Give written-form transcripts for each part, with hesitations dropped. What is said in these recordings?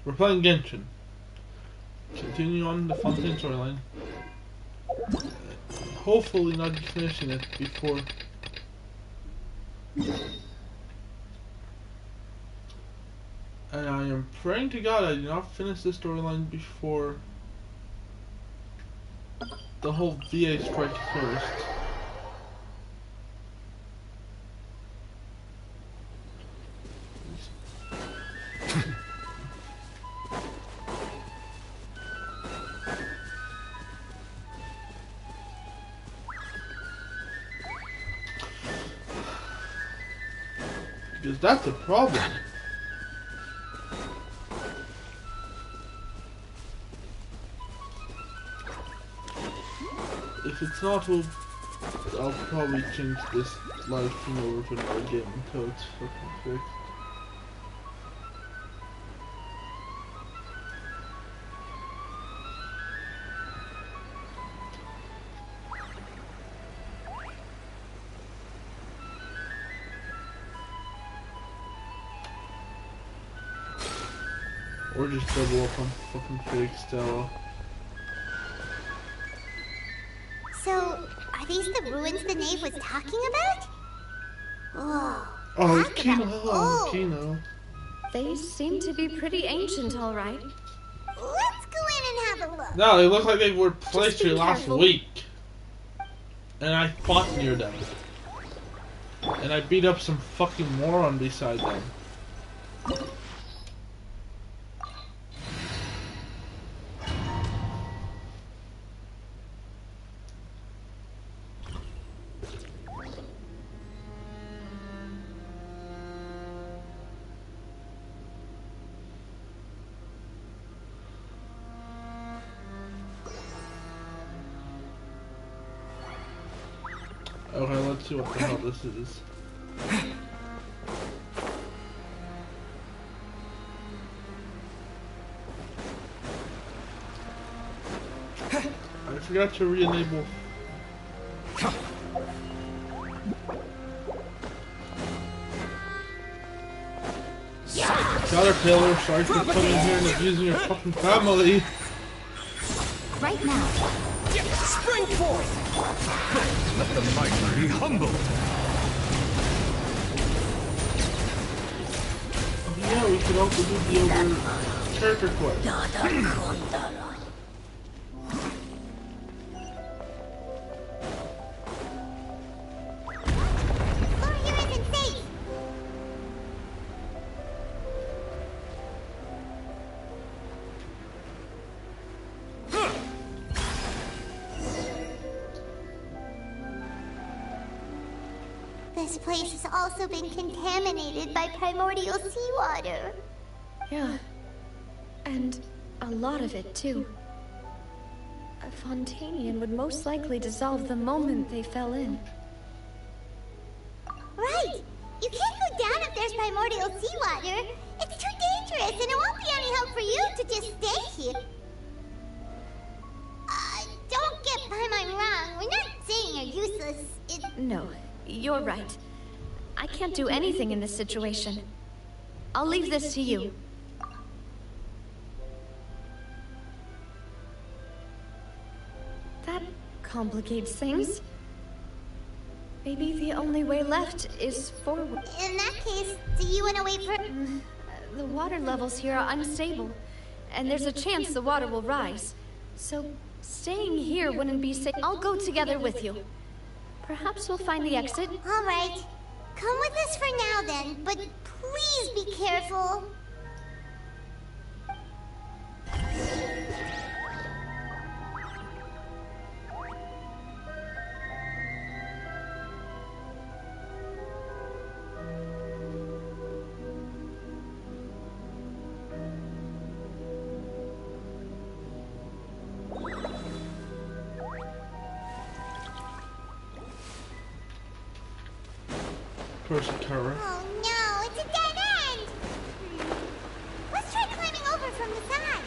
We're playing Genshin. Continue on the Fontaine storyline. Hopefully not finishing it before. And I am praying to God I do not finish this storyline before the whole VA strike first. Because that's a problem. If it's not, I'll probably change this live stream over to another game until it's fucking fixed. Or just double up on fucking fake Stella. So, are these the ruins the knave was talking about? Whoa. Oh, Kino. They seem to be pretty ancient, all right. Let's go in and have a look. No, they look like they were placed here last careful. week. And I fought near them. And I beat up some fucking moron beside them. Okay, let's see what the hell this is. I forgot to re-enable. Caterpillar, sorry for coming here and abusing your fucking family. Right now. Spring forth! Let the mighty be humbled. Oh yeah, we could also do the other character quest. Over here isn't safe. This place has also been contaminated by primordial seawater. Yeah. And a lot of it, too. A Fontanian would most likely dissolve the moment they fell in. Right! You can't go down if there's primordial seawater. It's too dangerous, and it won't be any help for you to just stay here. Don't get Paimon wrong. We're not saying you're useless. No, you're right. I can't do anything in this situation. I'll leave this to you. That complicates things. Maybe the only way left is forward. In that case, do you want to wait for... The water levels here are unstable, and there's a chance the water will rise. So, staying here wouldn't be safe. I'll go together with you. Perhaps we'll find the exit. All right. Come with us for now, then. But please be careful. Persicura. Oh no, it's a dead end! Let's try climbing over from the side.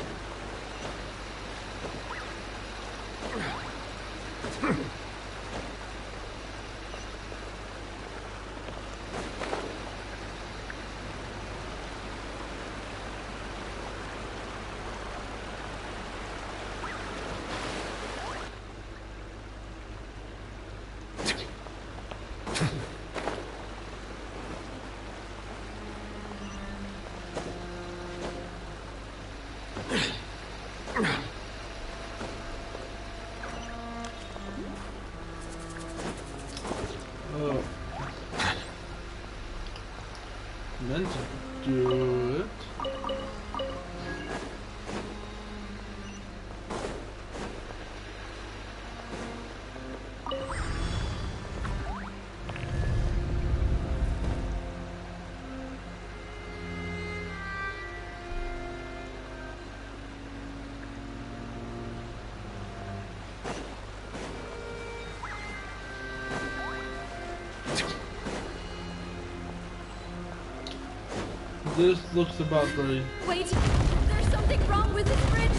And then to do it. This looks about right. Wait, there's something wrong with this bridge.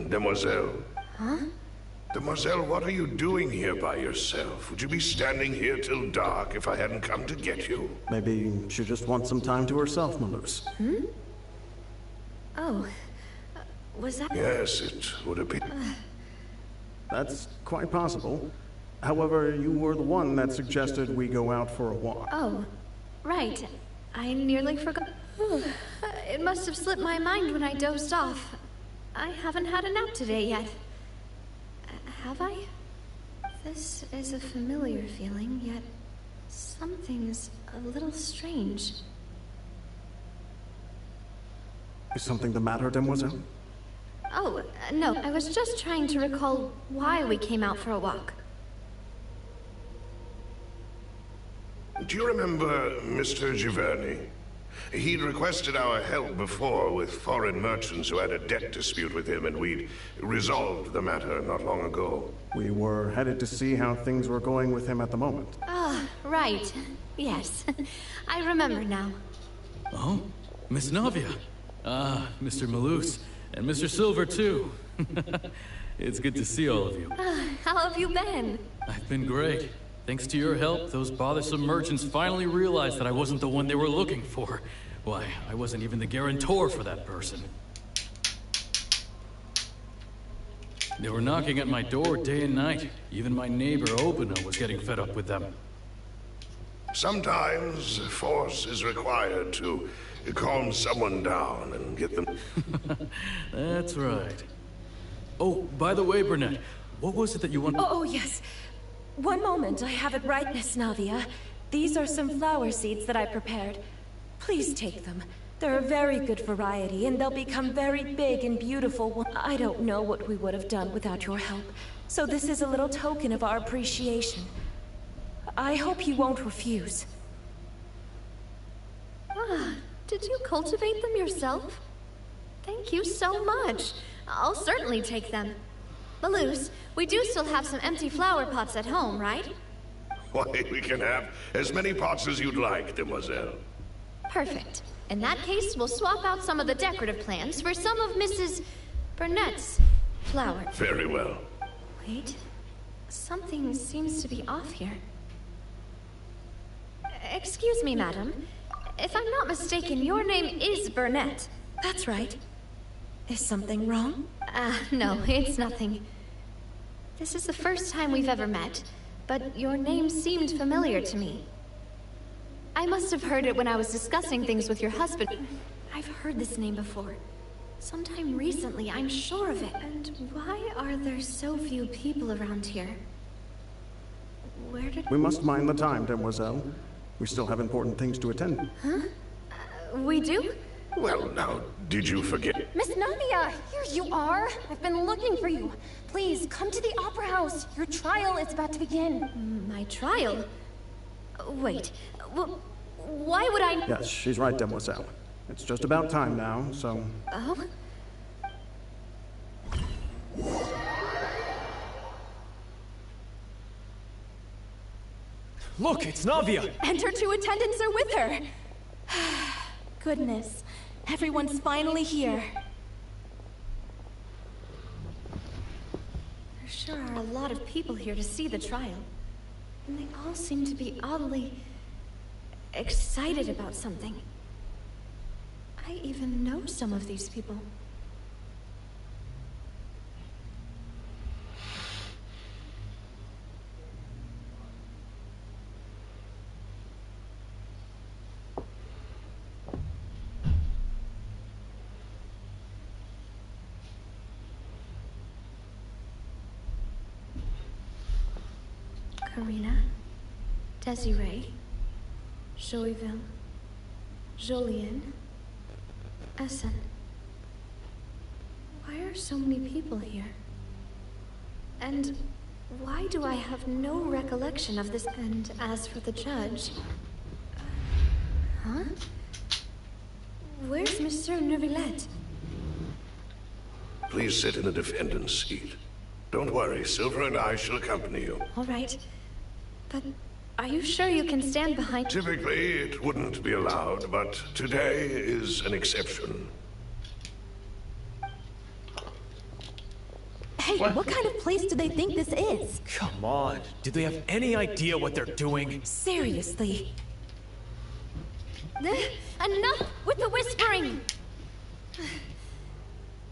Demoiselle. Huh? Demoiselle, what are you doing here by yourself? Would you be standing here till dark if I hadn't come to get you? Maybe she just wants some time to herself, Malus. Oh, was that? Yes, it would appear. That's quite possible. However, you were the one that suggested we go out for a walk. Oh, right. I nearly forgot. It must have slipped my mind when I dozed off. I haven't had a nap today yet. Have I? This is a familiar feeling, yet something's a little strange. Is something the matter, Demoiselle? Oh, no, I was just trying to recall why we came out for a walk. Do you remember Mr. Giverny? He'd requested our help before with foreign merchants who had a debt dispute with him, and we'd resolved the matter not long ago. We were headed to see how things were going with him at the moment. Ah, right. Yes. I remember now. Oh, Miss Navia. Ah, Mr. Malus. And Mr. Silver, too. It's good to see all of you. How have you been? I've been great. Thanks to your help, those bothersome merchants finally realized that I wasn't the one they were looking for. Why, I wasn't even the guarantor for that person. They were knocking at my door day and night. Even my neighbor, Obina, was getting fed up with them. Sometimes force is required to calm someone down and get them... That's right. Oh, by the way, Burnett, what was it that you wanted? Oh, yes. One moment, I have it right, Miss Navia. These are some flower seeds that I prepared. Please take them. They're a very good variety, and they'll become very big and beautiful. I don't know what we would have done without your help, so this is a little token of our appreciation. I hope you won't refuse. Ah, did you cultivate them yourself? Thank you so much. I'll certainly take them. Malus, we do still have some empty flower pots at home, right? Why, we can have as many pots as you'd like, Demoiselle. Perfect. In that case, we'll swap out some of the decorative plants for some of Mrs. Burnett's flowers. Very well. Wait. Something seems to be off here. Excuse me, madam. If I'm not mistaken, your name is Burnett. That's right. Is something wrong? No, it's nothing. This is the first time we've ever met, but your name seemed familiar to me. I must have heard it when I was discussing things with your husband. I've heard this name before. Sometime recently, I'm sure of it. And why are there so few people around here? Where did... We must mind the time, Demoiselle. We still have important things to attend to. Huh? We do? Well, now, did you forget? Miss Navia, here you are. I've been looking for you. Please, come to the Opera House. Your trial is about to begin. My trial? Wait, why would I... Yes, she's right, Demoiselle. It's just about time now, so... Oh? Look, it's Navia! And her two attendants are with her! Goodness, everyone's finally here. There sure are a lot of people here to see the trial. And they all seem to be oddly excited about something. I even know some of these people. Karina, Desiree, Joyville, Jolien, Essen. Why are so many people here? And why do I have no recollection of this? And as for the judge... Huh? Where's Monsieur Neuvillette? Please sit in the defendant's seat. Don't worry, Silver and I shall accompany you. All right. But are you sure you can stand behind... Typically, it wouldn't be allowed, but today is an exception. Hey, what kind of place do they think this is? Come on. Do they have any idea what they're doing? Seriously. Enough with the whispering!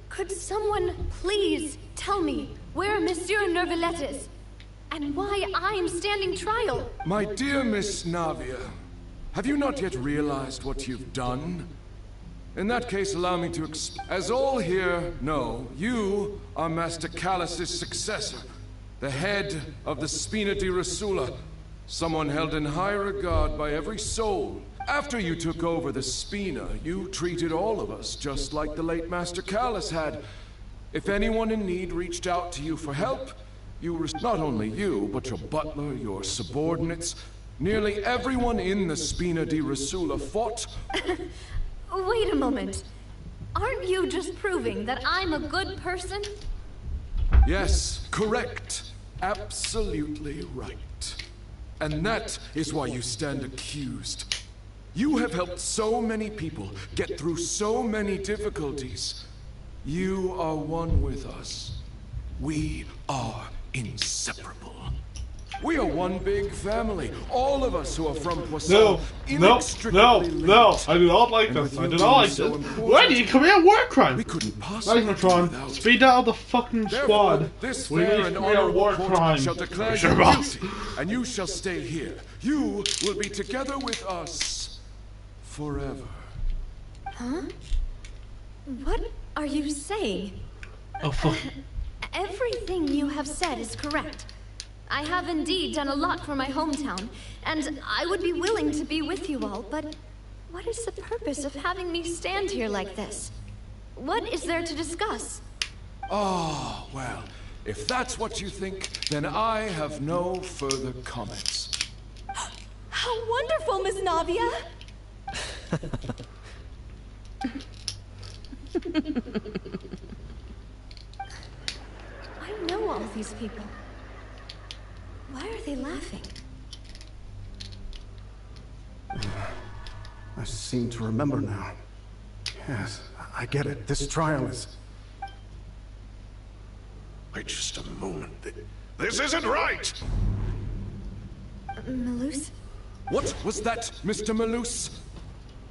Could someone please tell me where Monsieur Neuvillette is? And why I'm standing trial? My dear Miss Navia, have you not yet realized what you've done? In that case, allow me to as all here know, you are Master Callus's successor, the head of the Spina di Rosula, someone held in high regard by every soul. After you took over the Spina, you treated all of us just like the late Master Callus had. If anyone in need reached out to you for help, not only you, but your butler, your subordinates, nearly everyone in the Spina di Rosula fought... Wait a moment. Aren't you just proving that I'm a good person? Yes, correct. Absolutely right. And that is why you stand accused. You have helped so many people get through so many difficulties. You are one with us. We are inseparable. We are one big family. All of us who are from Poisson. No, I do not like this. I do not like this. Why do you commit war crimes? We couldn't possibly. Magnetron, speed out the fucking squad. This We fair need and to commit a honorable war court crime. shall declare you guilty, and you shall stay here. You will be together with us forever. Huh? What are you saying? Oh, fuck. Everything you have said is correct. I have indeed done a lot for my hometown, and I would be willing to be with you all, but what is the purpose of having me stand here like this? What is there to discuss? Oh, well, if that's what you think, then I have no further comments. How wonderful, Miss Navia! I know all these people. Why are they laughing? I seem to remember now. Yes, I get it. This trial is... Wait just a moment. This isn't right! Malus? What was that, Mr. Malus?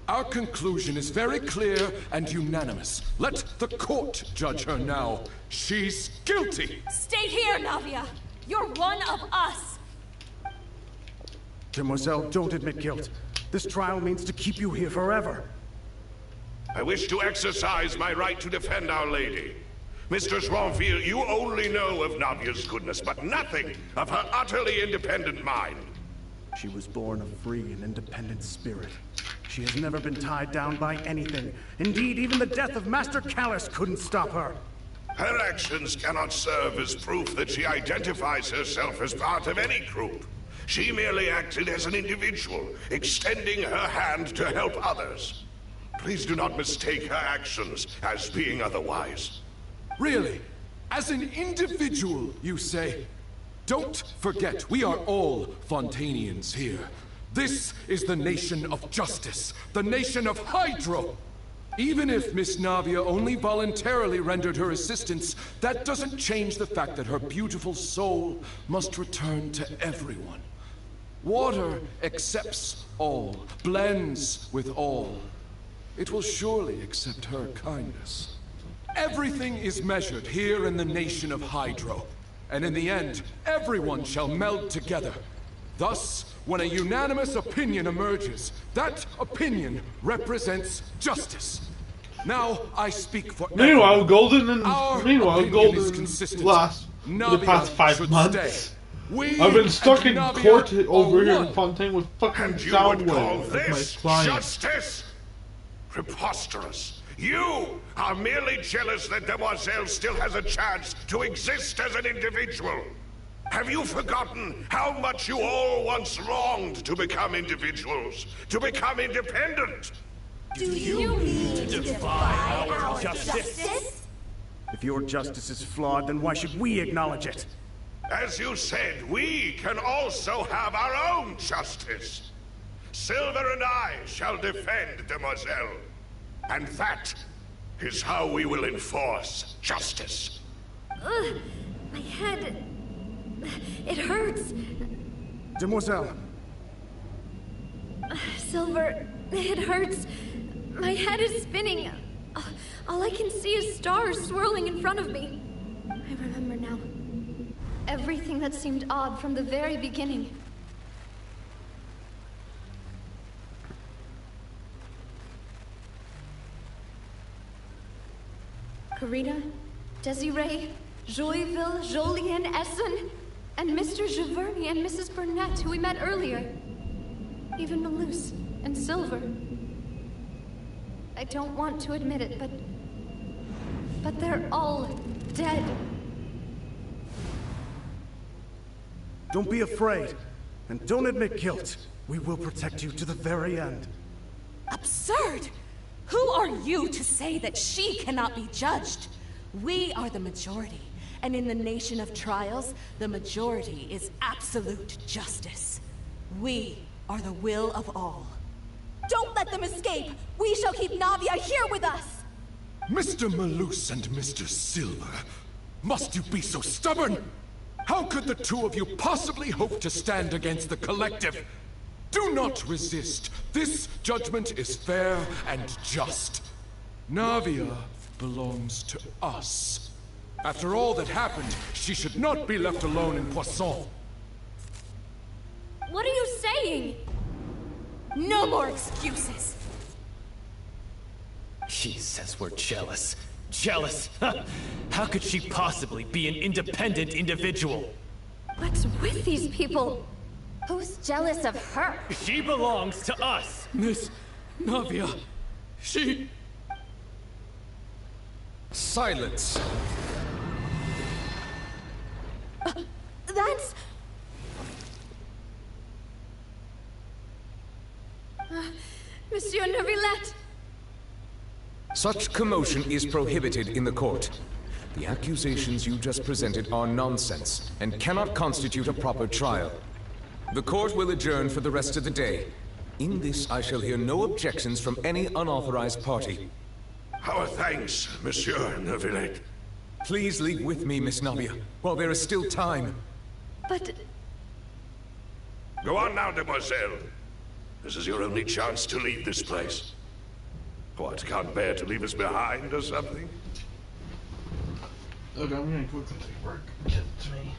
Our conclusion is very clear and unanimous. Let the court judge her now. She's guilty! Stay here, Navia! You're one of us! Demoiselle, don't admit guilt. This trial means to keep you here forever. I wish to exercise my right to defend Our Lady. Mr. Swanfield, you only know of Navia's goodness, but nothing of her utterly independent mind. She was born of free and independent spirit. She has never been tied down by anything. Indeed, even the death of Master Callus couldn't stop her. Her actions cannot serve as proof that she identifies herself as part of any group. She merely acted as an individual, extending her hand to help others. Please do not mistake her actions as being otherwise. Really? As an individual, you say? Don't forget, we are all Fontanians here. This is the nation of justice, the nation of Hydro. Even if Miss Navia only voluntarily rendered her assistance, that doesn't change the fact that her beautiful soul must return to everyone. Water accepts all, blends with all. It will surely accept her kindness. Everything is measured here in the nation of Hydro, and in the end, everyone shall meld together. Thus, when a unanimous opinion emerges, that opinion represents justice. Now, I speak for Meanwhile, Golden is consistent. last for the past 5 months. I've been stuck in Navia court over here one. in Fontaine with fucking And you would call Soundwave as my this client. justice? Preposterous. You are merely jealous that Demoiselle still has a chance to exist as an individual. Have you forgotten how much you all once longed to become individuals, to become independent? Do you mean to defy our justice? If your justice is flawed, then why should we acknowledge it? As you said, we can also have our own justice. Silver and I shall defend Demoiselle. And that is how we will enforce justice. Ugh, my head. It hurts. Demoiselle. Silver, it hurts. My head is spinning. All I can see is stars swirling in front of me. I remember now. Everything that seemed odd from the very beginning. Karina, Desiree, Joyville, Jolien, Essen, and Mr. Giverny and Mrs. Burnett, who we met earlier. Even Malus and Silver. I don't want to admit it, but they're all dead. Don't be afraid, and don't admit guilt. We will protect you to the very end. Absurd! Who are you to say that she cannot be judged? We are the majority, and in the nation of trials, the majority is absolute justice. We are the will of all. Don't let them escape! We shall keep Navia here with us! Mr. Malus and Mr. Silver, must you be so stubborn? How could the two of you possibly hope to stand against the collective? Do not resist. This judgment is fair and just. Navia belongs to us. After all that happened, she should not be left alone in Poisson. What are you saying? No more excuses! She says we're jealous. Jealous? How could she possibly be an independent individual? What's with these people? Who's jealous of her? She belongs to us! Miss Navia, she... Silence. That's... Monsieur Neuvillette! Such commotion is prohibited in the court. The accusations you just presented are nonsense and cannot constitute a proper trial. The court will adjourn for the rest of the day. In this, I shall hear no objections from any unauthorized party. Our thanks, Monsieur Neuvillette. Please leave with me, Miss Navia, while there is still time. But... Go on now, Demoiselle. This is your only chance to leave this place. What, can't bear to leave us behind or something? Okay, I'm gonna quickly take work. Get to me.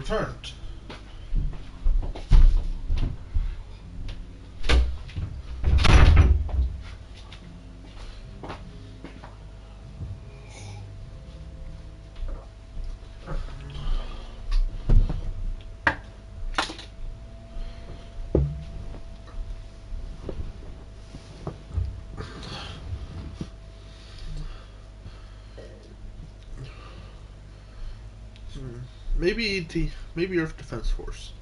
returned. Maybe Earth Defense Force.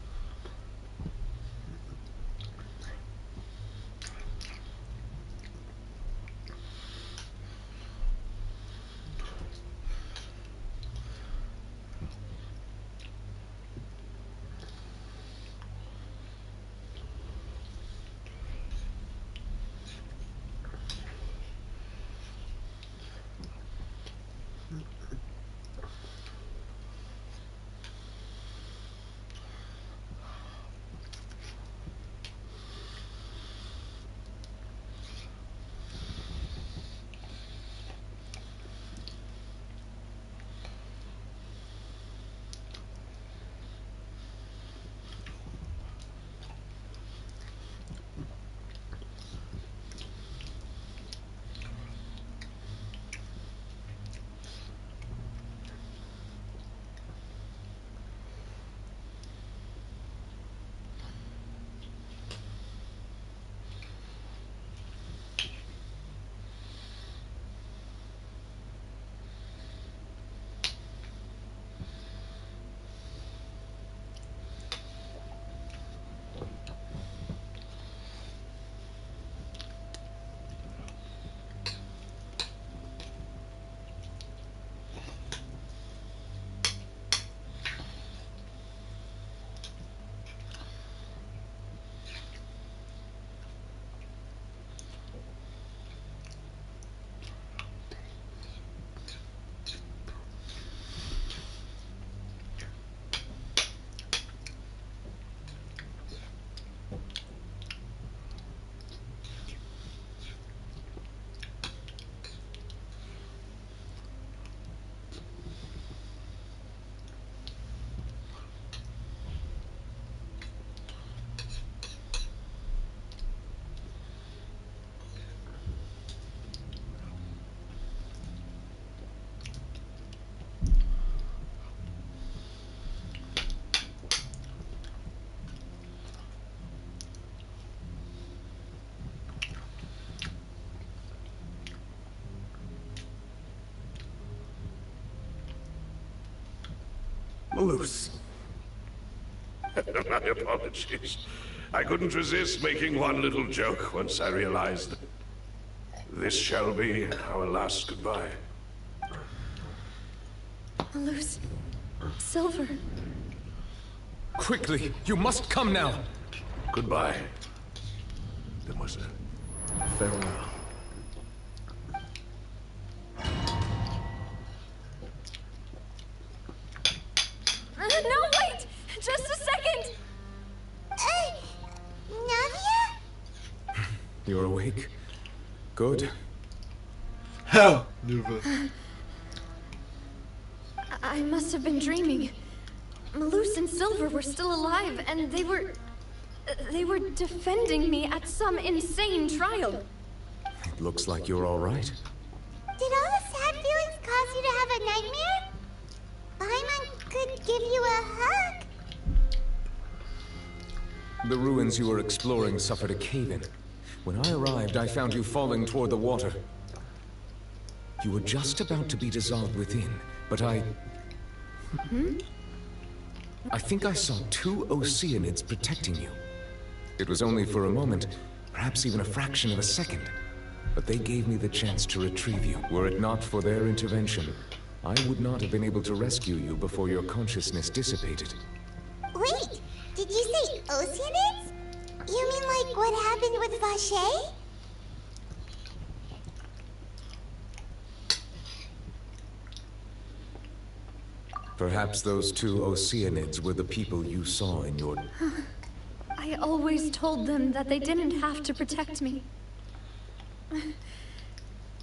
Loose. My apologies. I couldn't resist making one little joke once I realized that this shall be our last goodbye. Loose. Silver. Quickly, you must come now. Goodbye, demoiselle. Farewell. No, wait! Just a second! Navia? You're awake? Good. Hell, Nuva. I must have been dreaming. Malus and Silver were still alive, and they were defending me at some insane trial. It looks like you're all right. Did all the sad feelings cause you to have a nightmare? Paimon could give you a hug. The ruins you were exploring suffered a cave-in. When I arrived, I found you falling toward the water. You were just about to be dissolved within, but I think I saw two Oceanids protecting you. It was only for a moment, perhaps even a fraction of a second. But they gave me the chance to retrieve you. Were it not for their intervention, I would not have been able to rescue you before your consciousness dissipated. Wait, did you say Oceanids? You mean like what happened with Vache? Perhaps those two Oceanids were the people you saw in your... I always told them that they didn't have to protect me.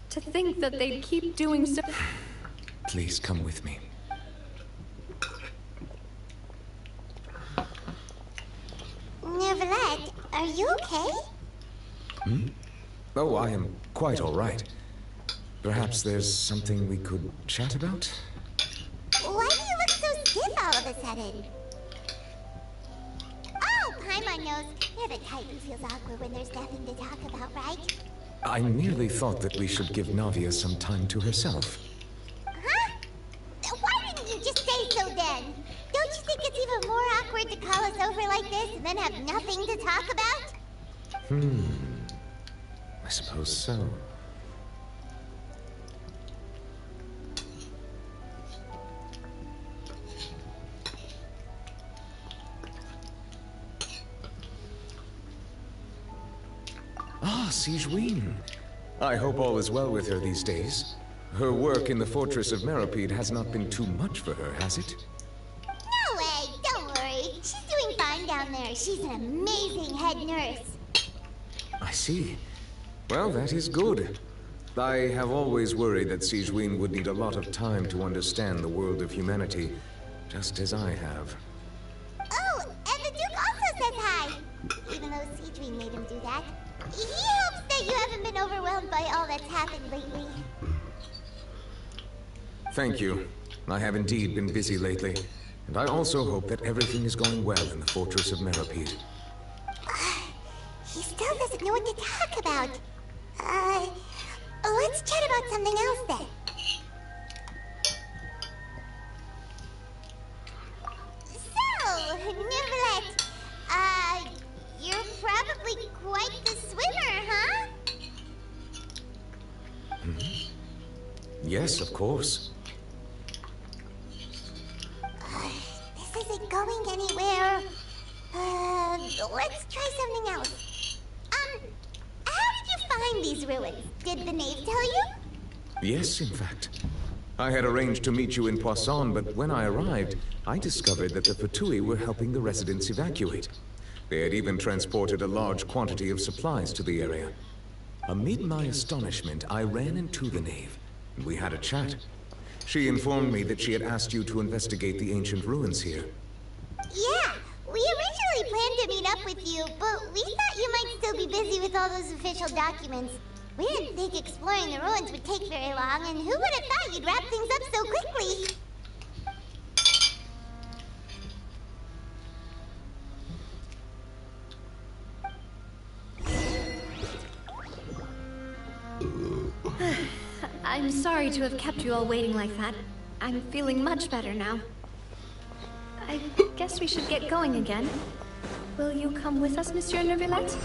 To think that they'd keep doing so... Please come with me. Neverlet, are you okay? Hmm? Oh, I am quite all right. Perhaps there's something we could chat about? Why do you look so stiff all of a sudden? Oh, Paimon knows. You're the type who feels awkward when there's nothing to talk about, right? I merely thought that we should give Navia some time to herself. Huh? Why didn't you just say so then? Don't you think it's even more awkward to call us over like this and then have nothing to talk about? I suppose so. Ah, Sigewinne. I hope all is well with her these days. Her work in the Fortress of Meropide has not been too much for her, has it? No way, don't worry. She's doing fine down there. She's an amazing head nurse. I see. Well, that is good. I have always worried that Sigewinne would need a lot of time to understand the world of humanity, just as I have. Oh, and the Duke also says hi. Even though Sigewinne made him do that. He hopes that you haven't been overwhelmed by all that's happened lately. Thank you. I have indeed been busy lately, and I also hope that everything is going well in the Fortress of Meropide. He still doesn't know what to talk about. Let's chat about something else then. So, Neverlet, you're probably quite the swimmer, huh? Yes, of course. This isn't going anywhere. Let's try something else. How did you find these ruins? Did the knave tell you? Yes, in fact. I had arranged to meet you in Poisson, but when I arrived, I discovered that the Fatui were helping the residents evacuate. They had even transported a large quantity of supplies to the area. Amid my astonishment, I ran into the knave, and we had a chat. She informed me that she had asked you to investigate the ancient ruins here. Yeah, we originally planned to meet up with you, but we thought you might still be busy with all those official documents. We didn't think exploring the ruins would take very long, and who would have thought you'd wrap things up so quickly? I'm sorry to have kept you all waiting like that. I'm feeling much better now. I guess we should get going again. Will you come with us, Monsieur Neuvillette?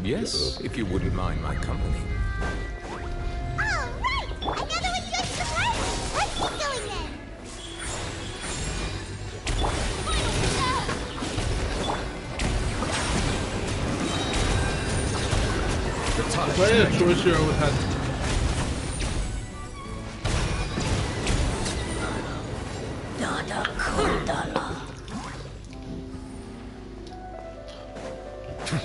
Yes, if you wouldn't mind my company. All right! Another one joins the party! Let's keep going then! If I had a choice here, I would have...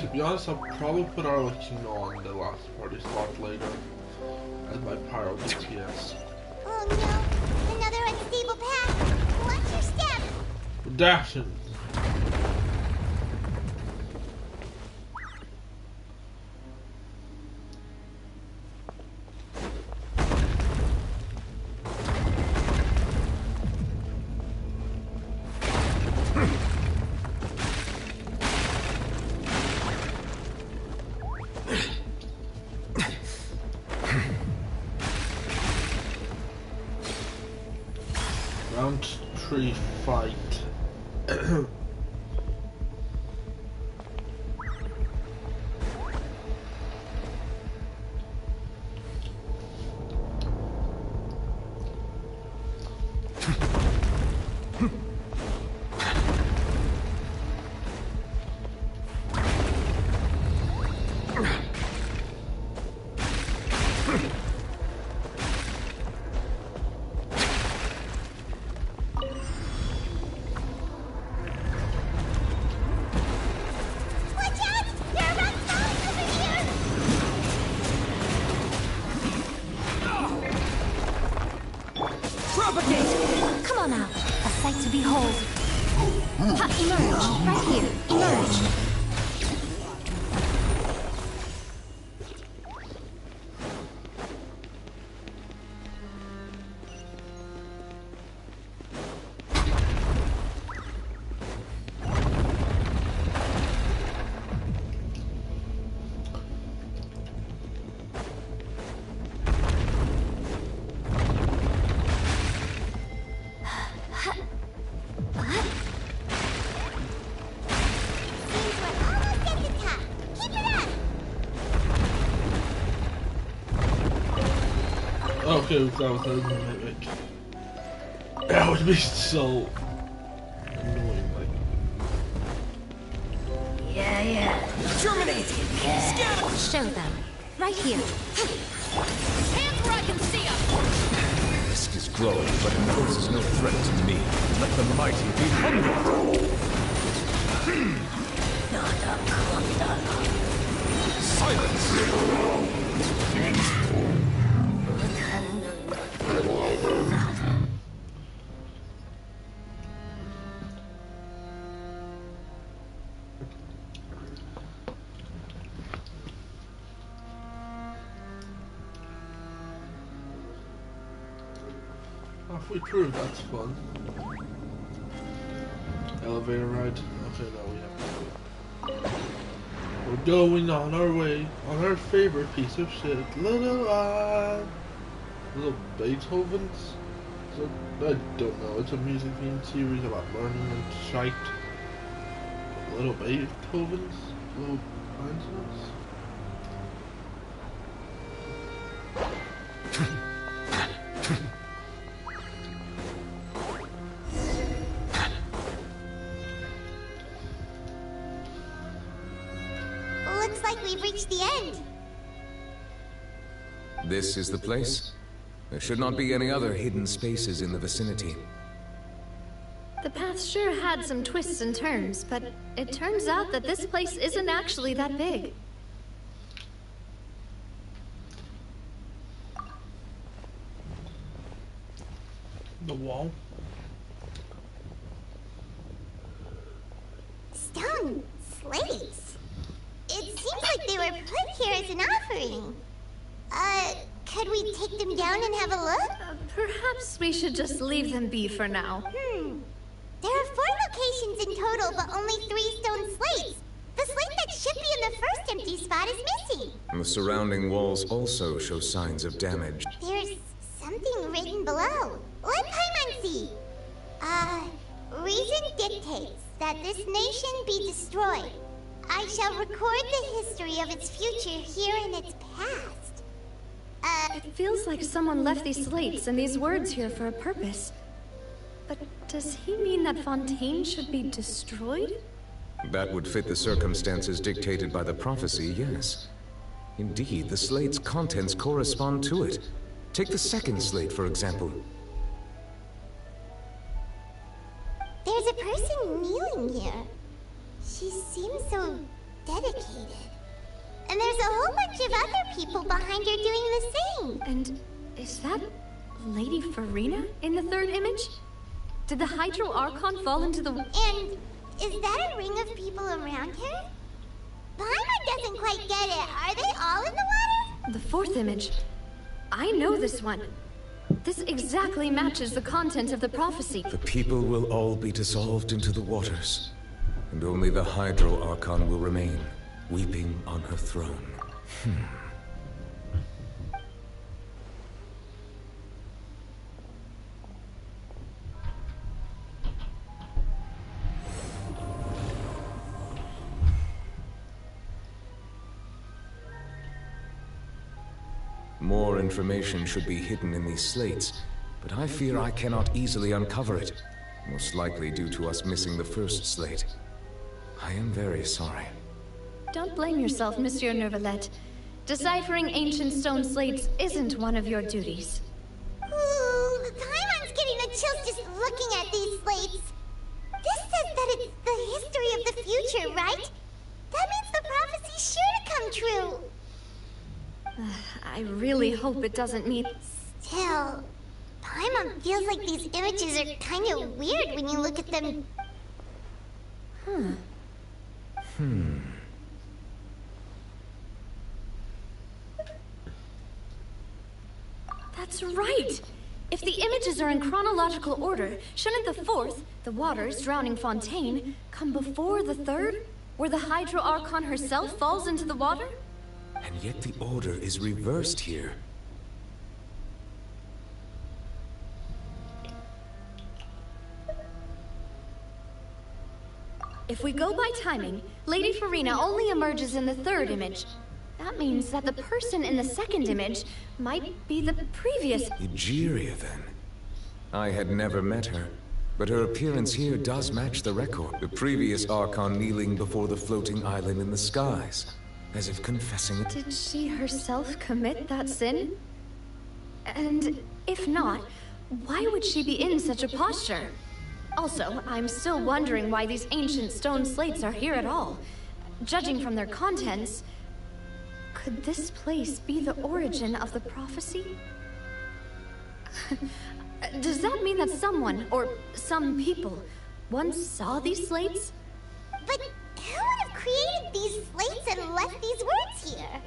To be honest, I'll probably put our Latino on the last party slot later as my Pyro DPS. Oh no, another unstable path. Watch your step. Redemption. Round 3 fight. Come on out. A sight to behold. Ha, emerge. Right here. Emerge. Okay, we've got with the mimic. That would be so annoying, like. Yeah. Terminate! Scatter! Show them. Right here. Hands where I can see them! Risk is growing, but it poses no threat to me. Let the mighty be humbled. Silence! Halfway through, that's fun. Elevator ride. Okay, now we have to do it. We're going on our way on our favorite piece of shit, little Beethoven's. So, I don't know. It's a music theme series about learning and shite. Little Beethoven's, little Einstein's. Looks like we've reached the end. This is the place? There should not be any other hidden spaces in the vicinity. The path sure had some twists and turns, but it turns out that this place isn't actually that big. The wall. Stone slates. It seems like they were put here as an offering. Could we take them down and have a look? Perhaps we should just leave them be for now. There are 4 locations in total, but only 3 stone slates. The slate that should be in the first empty spot is missing. The surrounding walls also show signs of damage. There's something written below. Let Paimon see. Reason dictates that this nation be destroyed. I shall record the history of its future here in its past. It feels like someone left these slates and these words here for a purpose. But does he mean that Fontaine should be destroyed? That would fit the circumstances dictated by the prophecy, yes. Indeed, the slate's contents correspond to it. Take the second slate, for example. There's a person kneeling here. She seems so dedicated. And there's a whole bunch of other people behind her doing the same. And is that Lady Farina in the third image? Did the Hydro Archon fall into the... And is that a ring of people around her? Paimon doesn't quite get it. Are they all in the water? The fourth image. I know this one. This exactly matches the content of the prophecy. The people will all be dissolved into the waters, and only the Hydro Archon will remain, weeping on her throne. More information should be hidden in these slates, but I fear I cannot easily uncover it, most likely due to us missing the first slate. I am very sorry. Don't blame yourself, Monsieur Neuvillette. Deciphering ancient stone slates isn't one of your duties. Ooh, Paimon's getting the chills just looking at these slates. This says that it's the history of the future, right? That means the prophecy's sure to come true. I really hope it doesn't mean... Still, Paimon feels like these images are kind of weird when you look at them That's right! If the images are in chronological order, shouldn't the fourth, the water's drowning fontaine, come before the third? Where the Hydro Archon herself falls into the water? And yet the order is reversed here. If we go by timing, Lady Farina only emerges in the third image. That means that the person in the second image might be the previous... Egeria, then. I had never met her, but her appearance here does match the record. The previous Archon kneeling before the floating island in the skies, as if confessing it. Did she herself commit that sin? And if not, why would she be in such a posture? Also, I'm still wondering why these ancient stone slates are here at all. Judging from their contents, could this place be the origin of the prophecy? Does that mean that someone, or some people, once saw these slates? But who would have created these slates and left these words here?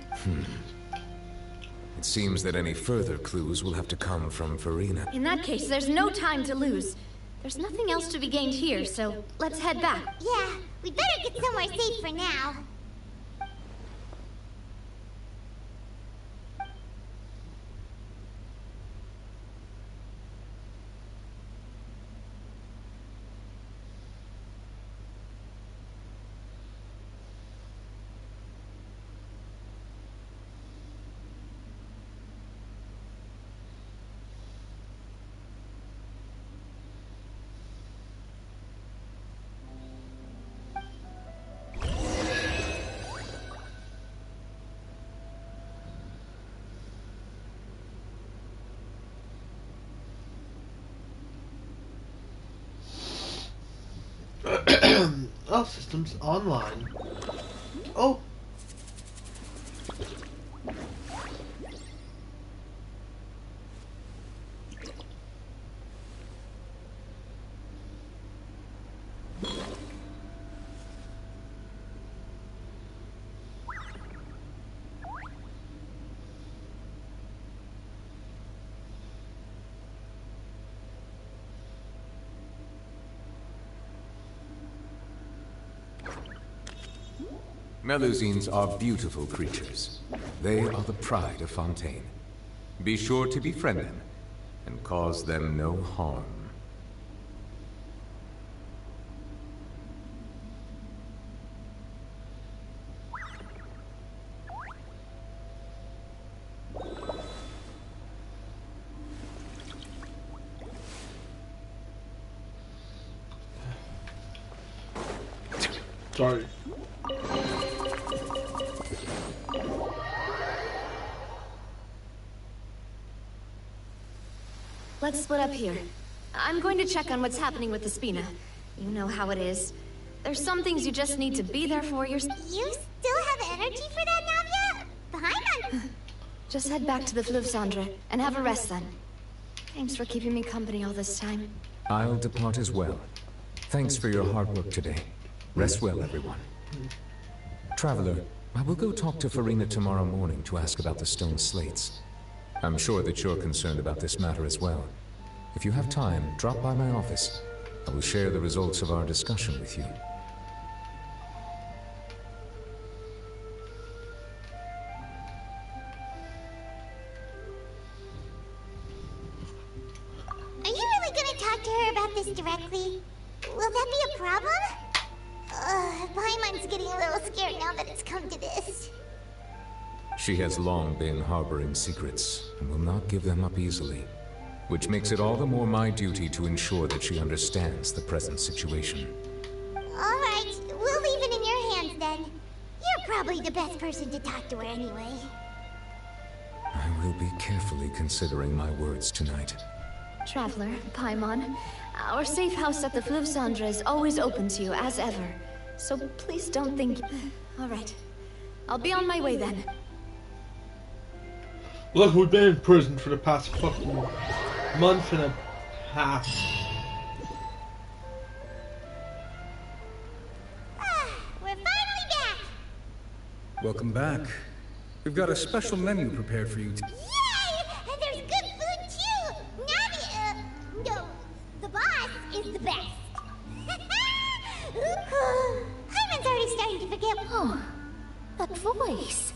It seems that any further clues will have to come from Farina. In that case, there's no time to lose. There's nothing else to be gained here, so let's head back. Yeah, we'd better get somewhere safe for now. All systems online. Oh. Melusines are beautiful creatures. They are the pride of Fontaine. Be sure to befriend them, and cause them no harm. Sorry. Let's split up here. I'm going to check on what's happening with the Spina. You know how it is. There's some things you just need to be there for yourself. You still have energy for that, Navia? Behind on... Just head back to the Fleuve Cendre and have a rest then. Thanks for keeping me company all this time. I'll depart as well. Thanks for your hard work today. Rest well, everyone. Traveler, I will go talk to Farina tomorrow morning to ask about the stone slates. I'm sure that you're concerned about this matter as well. If you have time, drop by my office. I will share the results of our discussion with you. Are you really gonna talk to her about this directly? Will that be a problem? Paimon's getting a little scared now that it's come to this. She has long been harboring secrets, and will not give them up easily. Which makes it all the more my duty to ensure that she understands the present situation. Alright, we'll leave it in your hands then. You're probably the best person to talk to her anyway. I will be carefully considering my words tonight. Traveler, Paimon, our safe house at the Fleuve Cendre is always open to you, as ever. So please don't think... Alright. I'll be on my way then. Look, we've been in prison for the past fucking month and a half. Welcome back. We've got a special menu prepared for you. Yay! And there's good food too! Navi, no, the boss is the best. Hyman's already starting to forget. Oh, that voice.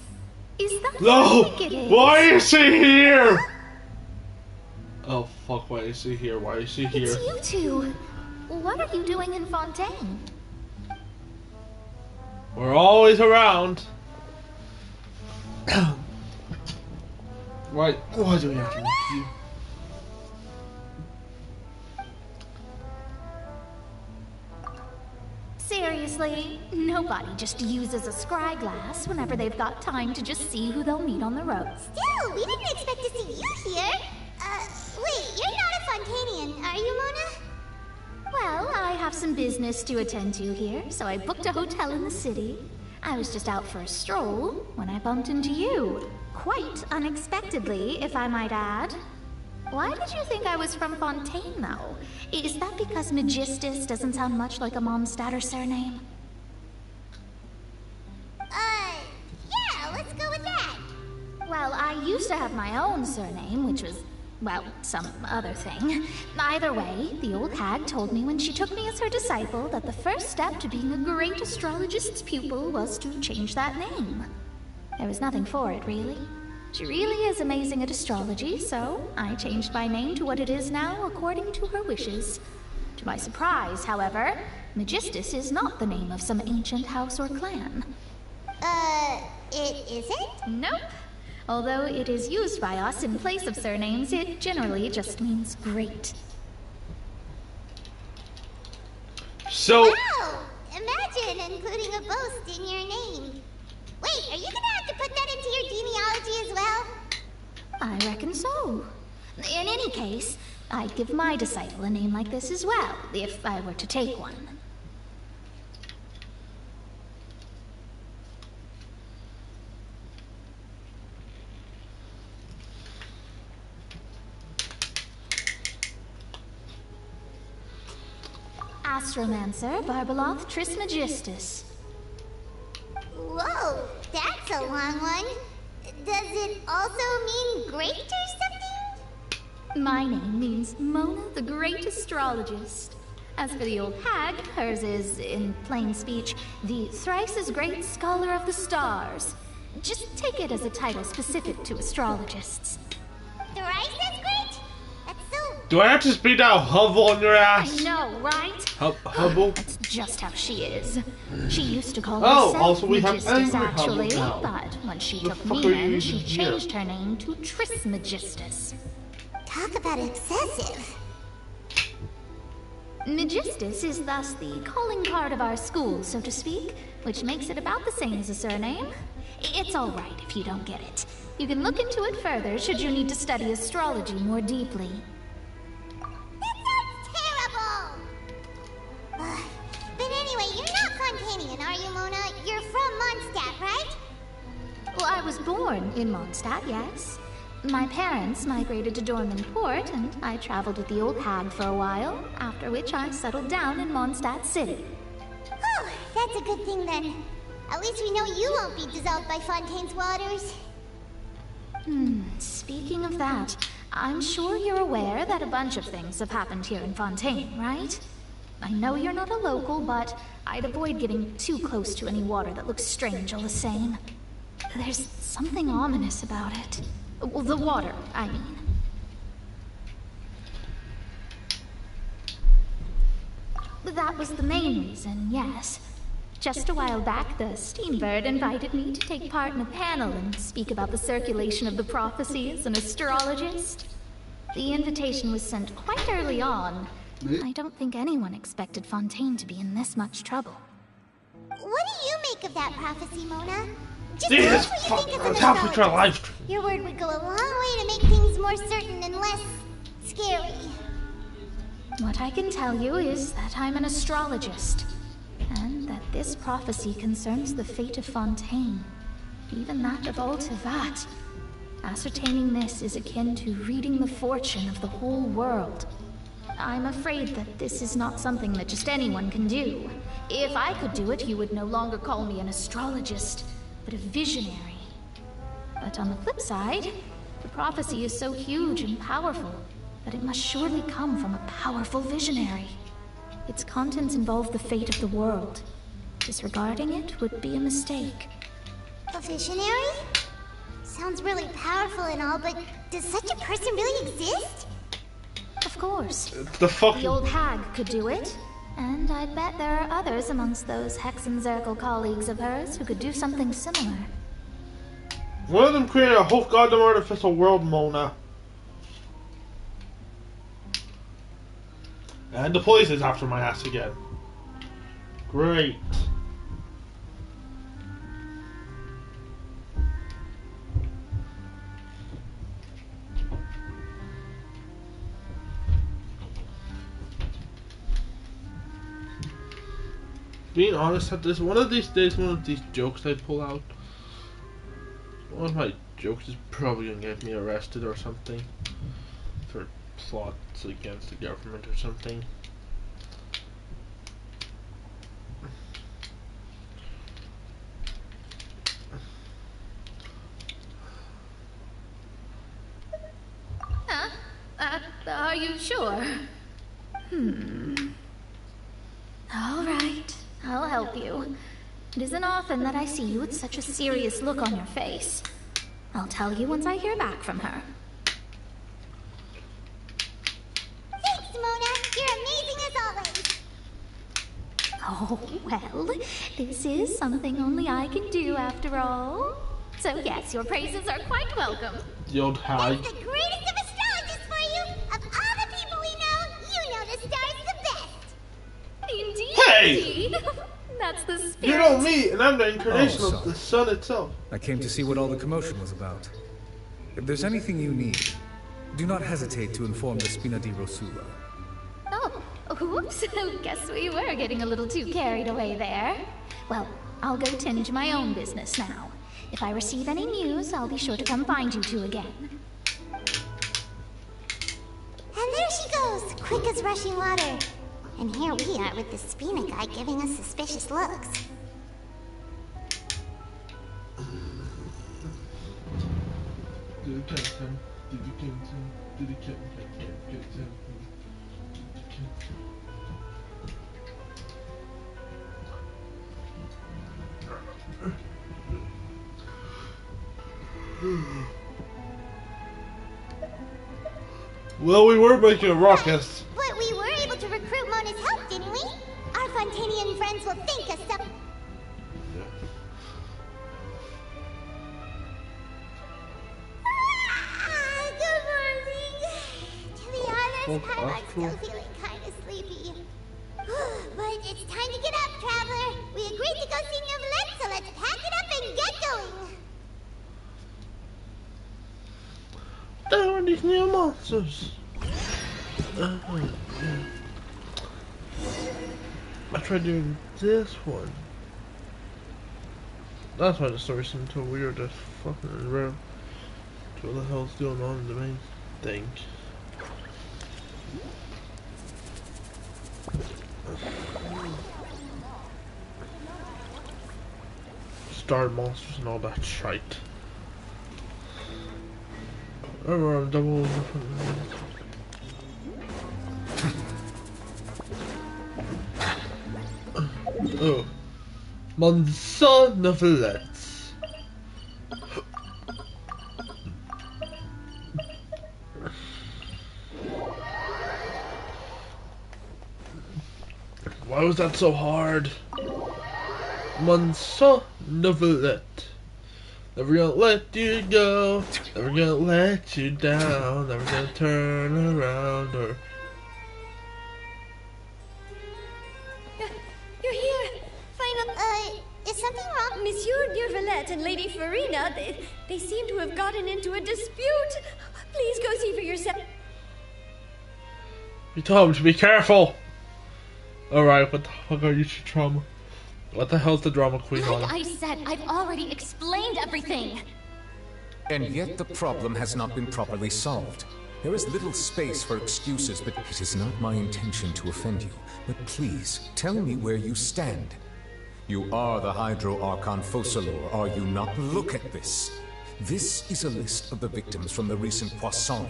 Is that No! what I think it is? Why is she here? Oh fuck, why is she here? Why is she here? It's you two. What are you doing in Fontaine? We're always around. Why do we have to make you? Seriously, nobody just uses a scry glass whenever they've got time to just see who they'll meet on the road. Still, we didn't expect to see you here. Wait, you're not a Fontanian, are you, Mona? Well, I have some business to attend to here, so I booked a hotel in the city. I was just out for a stroll when I bumped into you. Quite unexpectedly, if I might add. Why did you think I was from Fontaine, though? Is that because Magistus doesn't sound much like a Mondstadter surname? Yeah, let's go with that. Well, I used to have my own surname, which was, well, some other thing. Either way, the old hag told me when she took me as her disciple that the first step to being a great astrologist's pupil was to change that name. There was nothing for it, really. She really is amazing at astrology, so I changed my name to what it is now according to her wishes. To my surprise, however, Magistus is not the name of some ancient house or clan. It isn't? Nope. Although it is used by us in place of surnames, it generally just means great. So... Wow! Imagine including a boast in your name. Wait, are you gonna have to put that into your genealogy as well? I reckon so. In any case, I'd give my disciple a name like this as well, if I were to take one. Astromancer Barbeloth Trismegistus. Whoa, that's a long one. Does it also mean great or something? My name means Mona the Great Astrologist. As for the old hag, hers is, in plain speech, the thrice-as-great Scholar of the Stars. Just take it as a title specific to astrologists. Thrice as great? That's so... Do I have to speak out Hubble on your ass? I know, right? Hubble? That's just how she is. She used to call Oh, herself also we have Magistus, Angry actually, Hubble now. but when she The took fuck me are you in, she using here? changed her name to Trismegistus. Talk about excessive. Magistus is thus the calling card of our school, so to speak, which makes it about the same as a surname. It's all right if you don't get it. You can look into it further should you need to study astrology more deeply. That sounds terrible! But anyway, you're not Fontanian, are you, Mona? You're from Mondstadt, right? Well, I was born in Mondstadt, yes. My parents migrated to Dorman Port, and I traveled with the old hag for a while, after which I settled down in Mondstadt City. Oh, that's a good thing then. At least we know you won't be dissolved by Fontaine's waters. Speaking of that, I'm sure you're aware that a bunch of things have happened here in Fontaine, right? I know you're not a local, but I'd avoid getting too close to any water that looks strange all the same. There's something ominous about it. Well, the water, I mean. That was the main reason, yes. Just a while back, the Steambird invited me to take part in a panel and speak about the circulation of the prophecy as an astrologist. The invitation was sent quite early on. I don't think anyone expected Fontaine to be in this much trouble. What do you make of that prophecy, Mona? Just Jesus tell us what you fuck, think as it's an halfway through our astrologist. live stream. Your word would go a long way to make things more certain and less scary. What I can tell you is that I'm an astrologist, and that this prophecy concerns the fate of Fontaine, even that of Ultivat. Ascertaining this is akin to reading the fortune of the whole world. I'm afraid that this is not something that just anyone can do. If I could do it, you would no longer call me an astrologist. but a visionary. But on the flip side, the prophecy is so huge and powerful that it must surely come from a powerful visionary. Its contents involve the fate of the world. Disregarding it would be a mistake. A visionary? Sounds really powerful and all, but does such a person really exist? Of course. The old hag could do it. And I'd bet there are others amongst those Hexenzirkel colleagues of hers who could do something similar. One of them created a whole goddamn artificial world, Mona. And the police is after my ass again. Great. Being honest at this, one of these days, one of these jokes I pull out, one of my jokes is probably gonna get me arrested or something for plots against the government or something. Are you sure? All right, I'll help you. It isn't often that I see you with such a serious look on your face. I'll tell you once I hear back from her. Thanks, Mona. You're amazing as always. Oh, well, this is something only I can do after all. So yes, your praises are quite welcome. The old hag. That's the greatest of astrologers for you. Of all the people we know, you know the stars the best. Indeed. Hey! That's the spirit. You know me, and I'm the incarnation of the sun itself. I came to see what all the commotion was about. If there's anything you need, do not hesitate to inform the Spina di Rosula. Oh, oops. Guess we were getting a little too carried away there. Well, I'll go tend to my own business now. If I receive any news, I'll be sure to come find you two again. And there she goes, quick as rushing water. And here we are with the Spina guy giving us suspicious looks. Well, we were making a ruckus. But we were able to recruit Mona's help, didn't we? Our Fontanian friends will think us up. Good morning. To be honest, I'm still feeling kind of sleepy. But it's time to get up, traveler. We agreed to go see Neuvillette, so let's pack it up and get going. There are these new monsters. I tried doing this one. That's why the story seemed so weird. That's fucking rare. What the hell's going on in the main thing? Star monsters and all that shite. Double. Oh, Monson Neuvillette. Why was that so hard? Monson Neuvillette. Never gonna let you go, never gonna let you down, never gonna turn around or... You're here! Finally! Is something wrong? Monsieur Neuvillette and Lady Farina, they seem to have gotten into a dispute. Please go see for yourself. You told him to be careful! Alright, what the fuck are you trauma? What the hell's the drama queen on? Like I said, I've already explained everything. And yet the problem has not been properly solved. There is little space for excuses, but it is not my intention to offend you. But please, tell me where you stand. You are the Hydro Archon Focalor, are you not? Look at this. This is a list of the victims from the recent Poisson.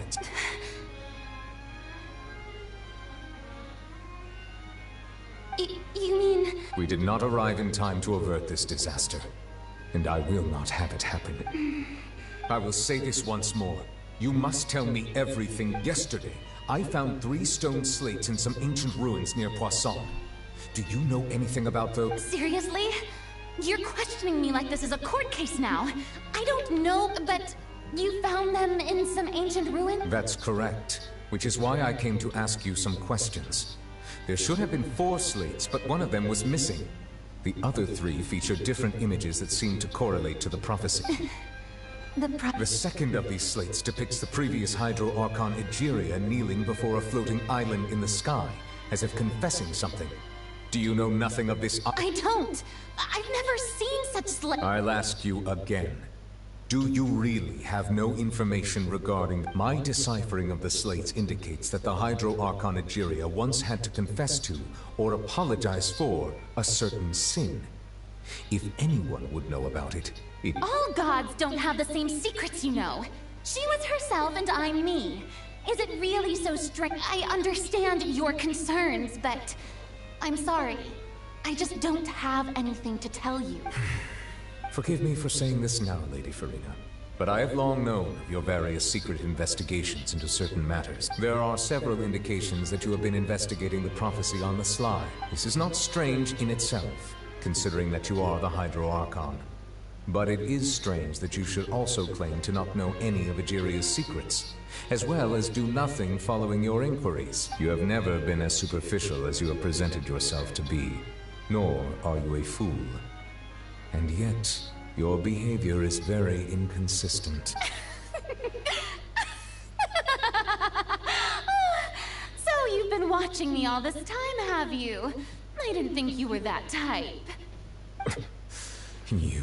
You mean... We did not arrive in time to avert this disaster, and I will not have it happen. I will say this once more. You must tell me everything. Yesterday, I found 3 stone slates in some ancient ruins near Poisson. Do you know anything about those? Seriously? You're questioning me like this is a court case now. I don't know, but you found them in some ancient ruin? That's correct, which is why I came to ask you some questions. There should have been 4 slates, but one of them was missing. The other 3 featured different images that seemed to correlate to the prophecy. The second of these slates depicts the previous Hydro Archon Egeria kneeling before a floating island in the sky, as if confessing something. Do you know nothing of this? I don't. I've never seen such I'll ask you again. Do you really have no information regarding... My deciphering of the slates indicates that the Hydro Archon Egeria once had to confess to, or apologize for, a certain sin. If anyone would know about it, All gods don't have the same secrets, you know. She was herself and I'm me. Is it really so strict? I understand your concerns, but... I'm sorry. I just don't have anything to tell you. Forgive me for saying this now, Lady Farina, but I have long known of your various secret investigations into certain matters. There are several indications that you have been investigating the prophecy on the sly. This is not strange in itself, considering that you are the Hydro Archon. But it is strange that you should also claim to not know any of Egeria's secrets, as well as do nothing following your inquiries. You have never been as superficial as you have presented yourself to be, nor are you a fool. And yet, your behavior is very inconsistent. So you've been watching me all this time, have you? I didn't think you were that type. You...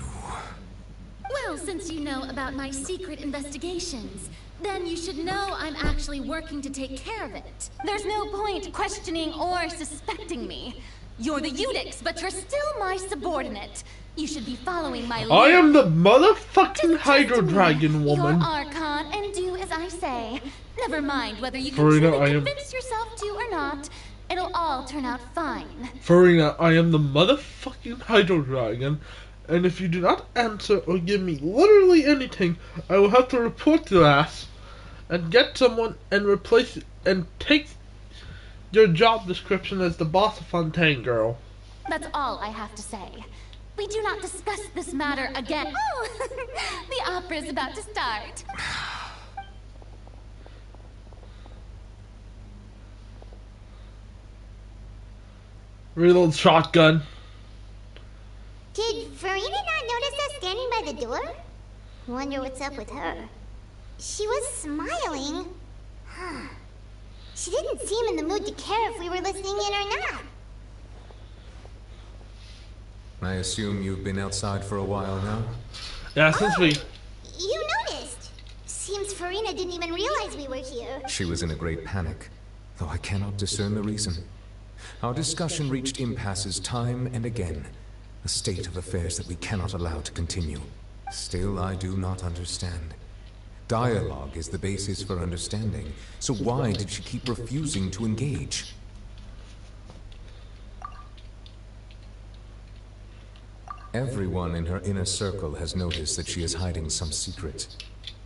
Well, since you know about my secret investigations, then you should know I'm actually working to take care of it. There's no point questioning or suspecting me. You're the Eudix, but you're still my subordinate. You should be following my lead. I am the motherfucking Hydro Dragon woman. You're Archon, and do as I say. Never mind whether you can Farina, truly convince yourself to or not. It'll all turn out fine. Farina, I am the motherfucking Hydro Dragon, and if you do not answer or give me literally anything, I will have to report your ass and get someone and replace it and take your job description as the boss of Fontaine Girl. That's all I have to say. We do not discuss this matter again. Oh, the opera's about to start. Reload shotgun. Did Farina not notice us standing by the door? Wonder what's up with her. She was smiling. Huh. She didn't seem in the mood to care if we were listening in or not. I assume you've been outside for a while now? Yeah, since we... You noticed. Seems Farina didn't even realize we were here. She was in a great panic, though I cannot discern the reason. Our discussion reached impasses time and again, a state of affairs that we cannot allow to continue. Still, I do not understand. Dialogue is the basis for understanding, so why did she keep refusing to engage? Everyone in her inner circle has noticed that she is hiding some secret.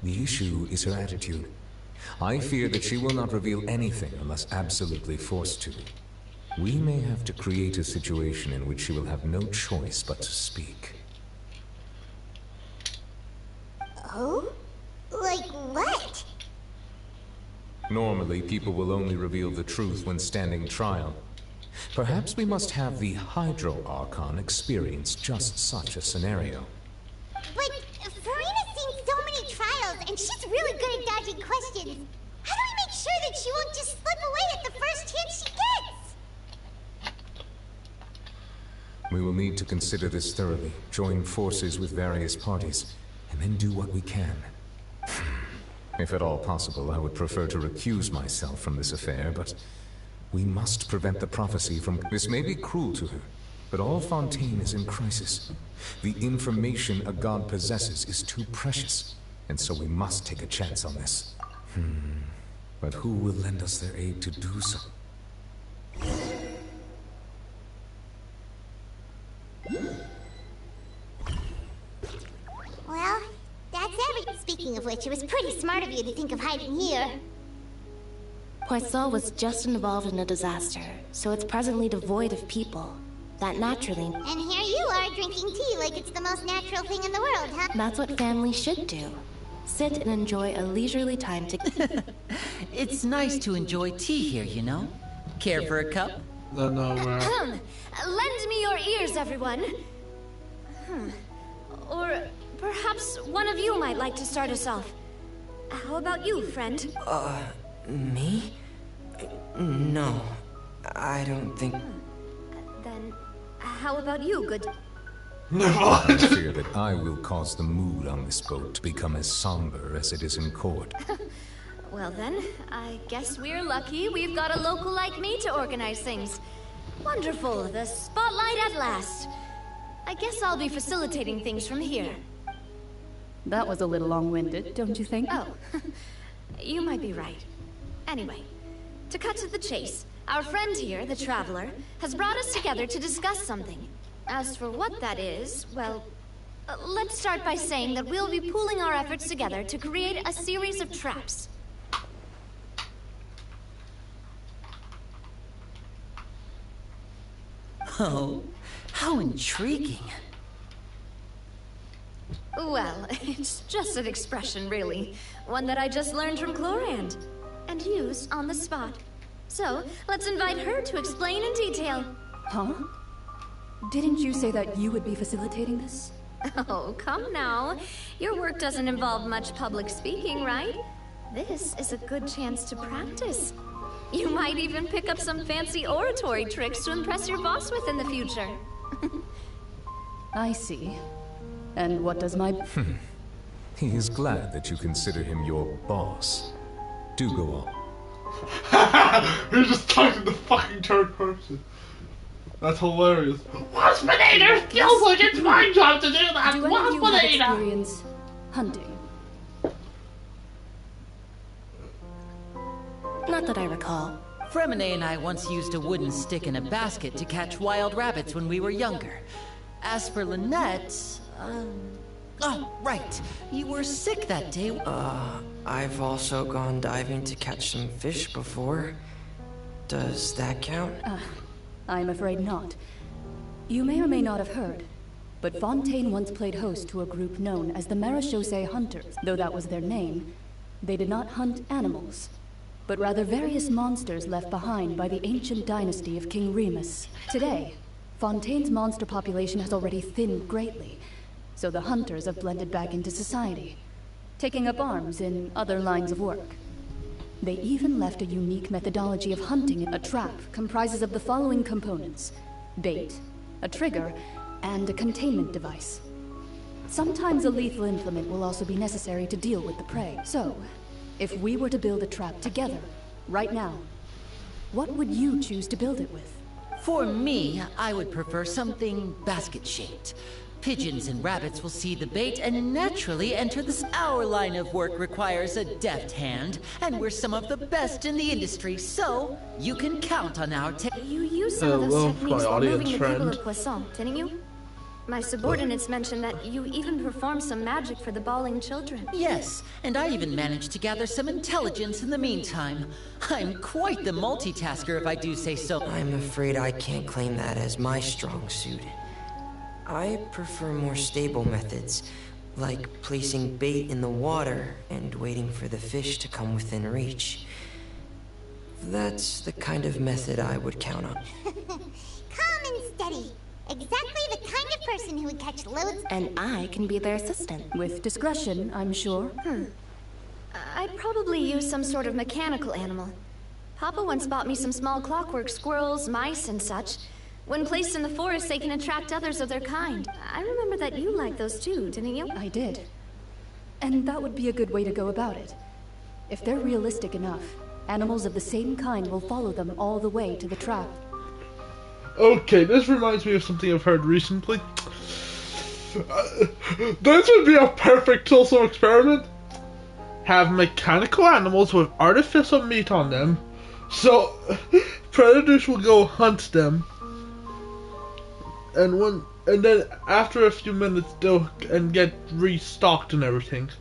The issue is her attitude. I fear that she will not reveal anything unless absolutely forced to. We may have to create a situation in which she will have no choice but to speak. Oh? Like what? Normally, people will only reveal the truth when standing trial. Perhaps we must have the Hydro Archon experience just such a scenario. But Farina's seen so many trials, and she's really good at dodging questions. How do we make sure that she won't just slip away at the first chance she gets? We will need to consider this thoroughly, join forces with various parties, and then do what we can. If at all possible, I would prefer to recuse myself from this affair, but we must prevent the prophecy from... This may be cruel to her, But all Fontaine is in crisis. The information a god possesses is too precious, and so we must take a chance on this. But who will lend us their aid to do so? Well, that's everything. Speaking of which, it was pretty smart of you to think of hiding here. Poisson was just involved in a disaster, so it's presently devoid of people. That naturally... And here you are drinking tea like it's the most natural thing in the world, huh? That's what families should do. Sit and enjoy a leisurely time to... It's nice to enjoy tea here, you know? Care for a cup? No, Lend me your ears, everyone. Or perhaps one of you might like to start us off. How about you, friend? Me? No, I don't think... Then, how about you, good... I fear that I will cause the mood on this boat to become as somber as it is in court. Well then, I guess we're lucky we've got a local like me to organize things. Wonderful, the spotlight at last. I guess I'll be facilitating things from here. That was a little long-winded, don't you think? Oh, you might be right. Anyway, to cut to the chase, our friend here, the Traveler, has brought us together to discuss something. As for what that is, well, let's start by saying that we'll be pooling our efforts together to create a series of traps. Oh, how intriguing. Well, it's just an expression, really. One that I just learned from Chlorand, and used on the spot. So, let's invite her to explain in detail. Huh? Didn't you say that you would be facilitating this? Oh, come now. Your work doesn't involve much public speaking, right? This is a good chance to practice. You might even pick up some fancy oratory tricks to impress your boss with in the future. I see. And what does my... He is glad that you consider him your boss. Do go on. You're just talking to the fucking third person. That's hilarious. What's Banana? Feels like it's my job to do that. Do What's any of you have Banana? experience hunting? Not that I recall. Fremine and I once used a wooden stick in a basket to catch wild rabbits when we were younger. As for Lynette, oh, right. You were sick that day. I've also gone diving to catch some fish before. Does that count? I'm afraid not. You may or may not have heard, but Fontaine once played host to a group known as the Marechaussee Hunters. Though that was their name, they did not hunt animals, but rather various monsters left behind by the ancient dynasty of King Remus. Today, Fontaine's monster population has already thinned greatly, so the hunters have blended back into society, taking up arms in other lines of work. They even left a unique methodology of hunting. A trap comprises of the following components: bait, a trigger, and a containment device. Sometimes a lethal implement will also be necessary to deal with the prey. So, if we were to build a trap together, right now, what would you choose to build it with? For me, I would prefer something basket-shaped. Pigeons and rabbits will see the bait and naturally enter this. Our line of work requires a deft hand, and we're some of the best in the industry, so you can count on our You used some of those techniques while moving the people of Poisson, didn't you? My subordinates mentioned that you even performed some magic for the bawling children. Yes, and I even managed to gather some intelligence in the meantime. I'm quite the multitasker, if I do say so. I'm afraid I can't claim that as my strong suit. I prefer more stable methods, like placing bait in the water and waiting for the fish to come within reach. That's the kind of method I would count on. Calm and steady. Exactly the kind of person who would catch loads. And I can be their assistant. With discretion, I'm sure. I'd probably use some sort of mechanical animal. Papa once bought me some small clockwork squirrels, mice, and such. When placed in the forest, they can attract others of their kind. I remember that you liked those too, didn't you? I did. And that would be a good way to go about it. If they're realistic enough, animals of the same kind will follow them all the way to the trap. Okay, this reminds me of something I've heard recently. This would be a perfect social experiment. Have mechanical animals with artificial meat on them, so predators will go hunt them, and then after a few minutes they'll get restocked and everything.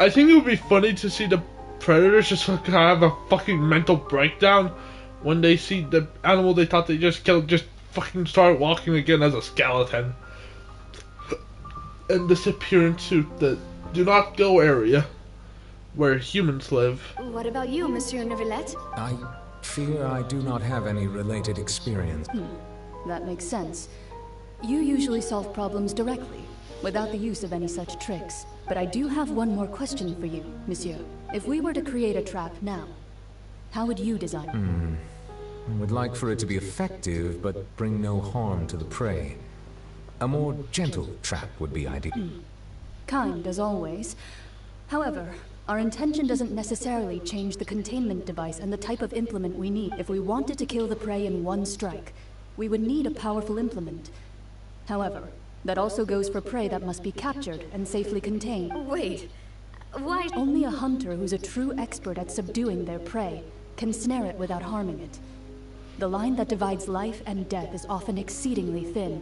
I think it would be funny to see the predators just have a fucking mental breakdown when they see the animal they thought they just killed just fucking start walking again as a skeleton and disappear into the do not go area where humans live. What about you, Monsieur Neuvillette? I fear I do not have any related experience. That makes sense. You usually solve problems directly, without the use of any such tricks. But I do have one more question for you, Monsieur. If we were to create a trap now, how would you design it? I would like for it to be effective, but bring no harm to the prey. A more gentle trap would be ideal. Kind, as always. However, our intention doesn't necessarily change the containment device and the type of implement we need. If we wanted to kill the prey in one strike, we would need a powerful implement. However, that also goes for prey that must be captured and safely contained. Wait, why? Only a hunter who's a true expert at subduing their prey can snare it without harming it. The line that divides life and death is often exceedingly thin.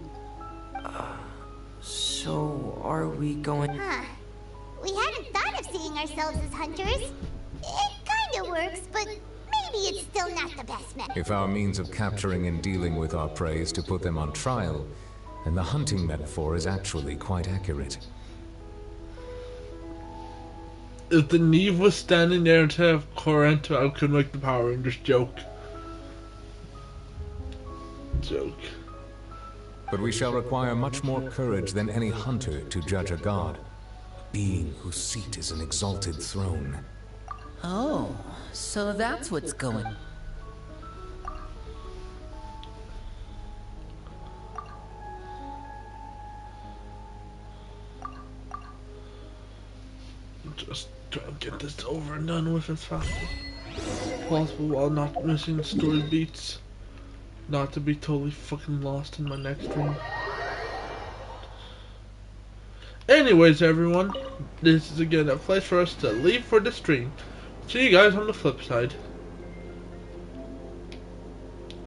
So, are we going... Huh. We hadn't thought of seeing ourselves as hunters. It kinda works, but maybe it's still not the best method. If our means of capturing and dealing with our prey is to put them on trial, then the hunting metaphor is actually quite accurate. If the Neve was standing there instead of Corento, I could make the Power Rangers joke. But we shall require much more courage than any hunter to judge a god. A being whose seat is an exalted throne. Oh, so that's what's going... Just try and get this over and done with as fast as possible while not missing story beats. Not to be totally fucking lost in my next dream. Anyways, everyone, this is again a place for us to leave for the stream. See you guys on the flip side.